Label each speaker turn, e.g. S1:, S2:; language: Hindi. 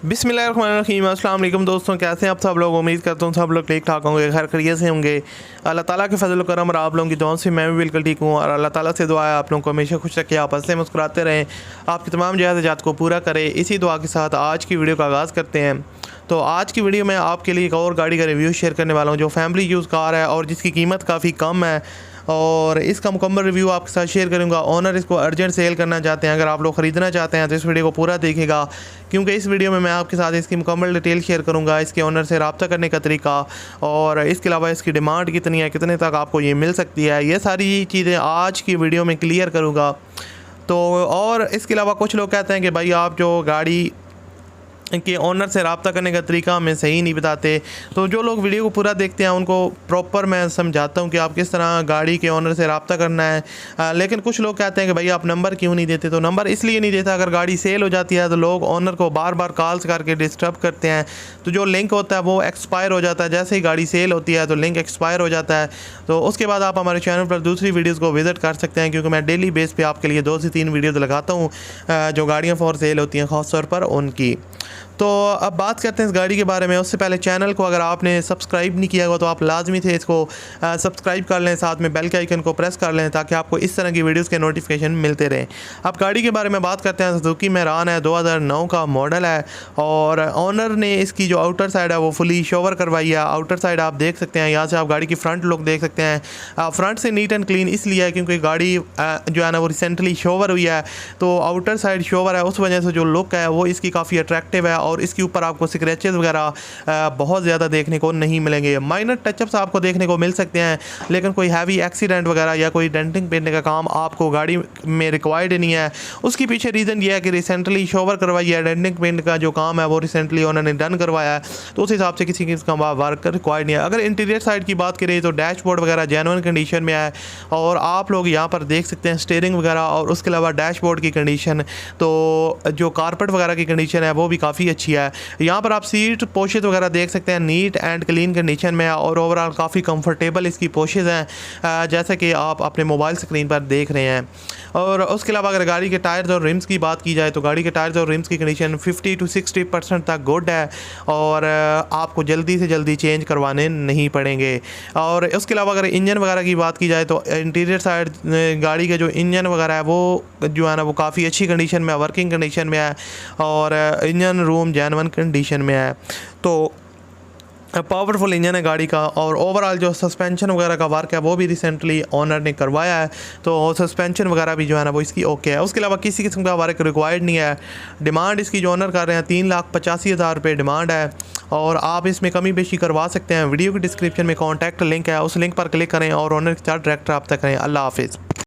S1: बिस्मिल्लाहिर्रहमानिर्रहीम। अस्सलाम वालेकुम दोस्तों, कैसे हैं आप सब लोग। उम्मीद करता हूँ सब लोग ठीक ठाक होंगे, खैर खैरियत से होंगे। अल्लाह ताला के फजल करम और आप लोगों की दुआओं से मैं भी बिल्कुल ठीक हूँ। और अल्लाह ताला से दुआ है आप लोगों को हमेशा खुश रखे, आप हंसते मुस्कुराते रहें, आपकी तमाम जायज़ात को पूरा करे। इसी दुआ के साथ आज की वीडियो का आगाज़ करते हैं। तो आज की वीडियो में आपके लिए एक और गाड़ी का रिव्यू शेयर करने वाला हूँ जो फैमिली यूज़ कार है और जिसकी कीमत काफ़ी कम है, और इसका मुकम्मल रिव्यू आपके साथ शेयर करूंगा। ओनर इसको अर्जेंट सेल करना चाहते हैं। अगर आप लोग ख़रीदना चाहते हैं तो इस वीडियो को पूरा देखिएगा, क्योंकि इस वीडियो में मैं आपके साथ इसकी मुकम्मल डिटेल शेयर करूंगा, इसके ओनर से रब्ता करने का तरीका, और इसके अलावा इसकी डिमांड कितनी है, कितने तक आपको ये मिल सकती है, ये सारी चीज़ें आज की वीडियो में क्लियर करूँगा। तो और इसके अलावा कुछ लोग कहते हैं कि भाई आप जो गाड़ी कि ओनर से रब्ता करने का तरीका हमें सही नहीं बताते। तो जो लोग वीडियो को पूरा देखते हैं उनको प्रॉपर मैं समझाता हूं कि आप किस तरह गाड़ी के ओनर से रब्ता करना है। लेकिन कुछ लोग कहते हैं कि भाई आप नंबर क्यों नहीं देते। तो नंबर इसलिए नहीं देता, अगर गाड़ी सेल हो जाती है तो लोग ओनर को बार बार कॉल्स करके डिस्टर्ब करते हैं, तो जो लिंक होता है वो एक्सपायर हो जाता है। जैसे ही गाड़ी सेल होती है तो लिंक एक्सपायर हो जाता है। तो उसके बाद आप हमारे चैनल पर दूसरी वीडियोज़ को विज़िट कर सकते हैं, क्योंकि मैं डेली बेस पर आपके लिए 2 से 3 वीडियोज़ लगाता हूँ जो गाड़ियाँ फॉर सेल होती हैं, ख़ास तौर पर उनकी। तो अब बात करते हैं इस गाड़ी के बारे में। उससे पहले चैनल को अगर आपने सब्सक्राइब नहीं किया हुआ तो आप लाजमी थे इसको सब्सक्राइब कर लें, साथ में बेल के आइकन को प्रेस कर लें ताकि आपको इस तरह की वीडियोस के नोटिफिकेशन मिलते रहें। अब गाड़ी के बारे में बात करते हैं। सुजुकी मैरान है, 2009 का मॉडल है, और ऑनर ने इसकी जो आउटर साइड है वो फुली शोवर करवाई है। आउटर साइड आप देख सकते हैं, यहाँ से आप गाड़ी की फ्रंट लुक देख सकते हैं। फ्रंट से नीट एंड क्लीन इसलिए है क्योंकि गाड़ी जो है ना वो रिसेंटली शोवर हुई है, तो आउटर साइड शोवर है, उस वजह से जो लुक है वो इसकी काफ़ी अट्रैक्टिव है। और इसके ऊपर आपको स्क्रैचेस वगैरह बहुत ज़्यादा देखने को नहीं मिलेंगे। माइनर टचअप्स आपको देखने को मिल सकते हैं, लेकिन कोई हैवी एक्सीडेंट वगैरह या कोई डेंटिंग पेंटिंग का काम आपको गाड़ी में रिक्वायर्ड नहीं है। उसके पीछे रीज़न ये है कि रिसेंटली शोवर करवाई है, डेंटिंग पेंट का जो काम है वो रिसेंटली उन्होंने डन करवाया है, तो उस हिसाब से किसी किस्म का वर्क रिक्वायर्ड नहीं है। अगर इंटीरियर साइड की बात करें तो डैशबोर्ड वगैरह जेन्युइन कंडीशन में है, और आप लोग यहाँ पर देख सकते हैं स्टीयरिंग वगैरह, और उसके अलावा डैशबोर्ड की कंडीशन, तो जो कारपेट वगैरह की कंडीशन है वो भी काफ़ी अच्छी है। यहाँ पर आप सीट पोशेज वगैरह देख सकते हैं, नीट एंड क्लीन कंडीशन में है, और ओवरऑल काफ़ी कंफर्टेबल इसकी पोशेज हैं, जैसे कि आप अपने मोबाइल स्क्रीन पर देख रहे हैं। और उसके अलावा अगर गाड़ी के टायर्स और रिम्स की बात की जाए तो गाड़ी के टायर्स और रिम्स की कंडीशन 50 to 60% तक गुड है, और आपको जल्दी से जल्दी चेंज करवाने नहीं पड़ेंगे। और उसके अलावा अगर इंजन वगैरह की बात की जाए तो इंटीरियर साइड गाड़ी के जो इंजन वगैरह है वो जो है ना वो काफ़ी अच्छी कंडीशन में है, वर्किंग कंडीशन में है, और इंजन रूम जेन्युइन कंडीशन में है। तो पावरफुल इंजन है गाड़ी का, और ओवरऑल जो सस्पेंशन वगैरह का वर्क है वो भी रिसेंटली ओनर ने करवाया है, तो सस्पेंशन वगैरह भी जो है ना वो इसकी ओके है। उसके अलावा किसी किस्म का वर्क रिक्वायर्ड नहीं है। डिमांड इसकी जो ऑनर कर रहे हैं 3,85,000 रुपये डिमांड है, और आप इसमें कमी बेशी करवा सकते हैं। वीडियो की डिस्क्रिप्शन में कॉन्टैक्ट लिंक है, उस लिंक पर क्लिक करें और ओनर के साथ डायरेक्ट रब्ता करें। अल्लाह हाफिज़।